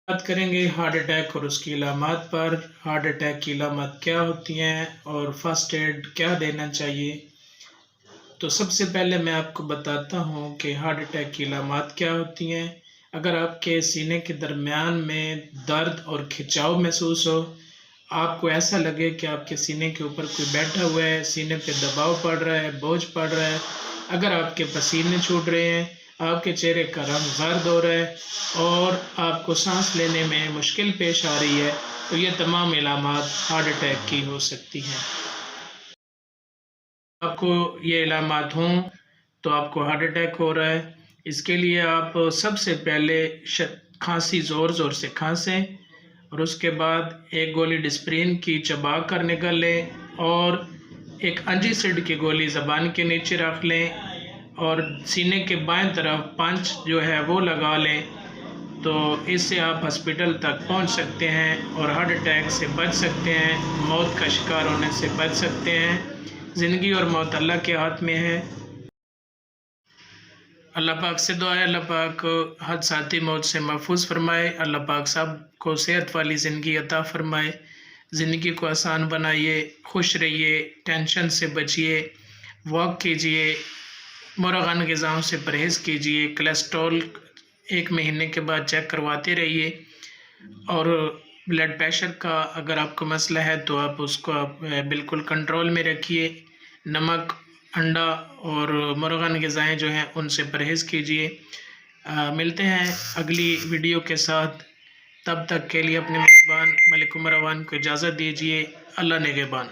بات کریں گے ہارٹ اٹیک اور اس کی علامات پر۔ ہارٹ اٹیک کی علامات کیا ہوتی ہیں اور فرسٹ ایڈ کیا دینا چاہیے؟ تو سب سے پہلے میں آپ کو بتاتا ہوں کہ ہارٹ اٹیک کی علامات کیا ہوتی ہیں۔ اگر آپ کے سینے کے درمیان میں درد اور کھچاؤ محسوس ہو، آپ کو ایسا لگے کہ آپ کے سینے کے اوپر کوئی بیٹھا ہوا ہے، سینے پہ دباؤ پڑ رہا ہے، بوجھ پڑ رہا ہے، اگر آپ کے پسینے چھوٹ رہے ہیں، آپ کے چہرے کا رنگ زرد ہو رہا ہے اور آپ کو سانس لینے میں مشکل پیش آ رہی ہے، تو یہ تمام علامات ہارٹ اٹیک کی ہو سکتی ہیں۔ آپ کو یہ علامات ہوں تو آپ کو ہارٹ اٹیک ہو رہا ہے۔ اس کے لیے آپ سب سے پہلے کھانسی زور زور سے کھانسیں اور اس کے بعد ایک گولی ڈسپرین کی چبا کر نگل لیں اور ایک انجیسڈ کی گولی زبان کے نیچے رکھ لیں اور سینے کے بائیں طرف پنچ جو ہے وہ لگا لیں، تو اس سے آپ ہسپیٹل تک پہنچ سکتے ہیں اور ہارٹ اٹیک سے بچ سکتے ہیں، موت کا شکار ہونے سے بچ سکتے ہیں۔ زندگی اور موت اللہ کے ہاتھ میں ہے۔ اللہ پاک سے دعا ہے اللہ پاک حادثاتی موت سے محفوظ فرمائے، اللہ پاک سب کو صحت والی زندگی عطا فرمائے، زندگی کو آسان بنائیے، خوش رہیے، ٹینشن سے بچیے، واک کیجیے، مرغن غذاؤں سے پرہیز کیجیے، کولیسٹرول 1 مہینے کے بعد چیک کرواتے رہیے، اور بلڈ پریشر کا اگر آپ کو مسئلہ ہے تو آپ اس کو بالکل کنٹرول میں رکھیے، نمک، انڈا اور مرغن غذائیں جو ہیں ان سے پرہیز کیجیے۔ ملتے ہیں اگلی ویڈیو کے ساتھ، تب تک کے لیے اپنے میزبان ملک عمر اوان کو اجازت دیجیے۔ اللہ نگہبان۔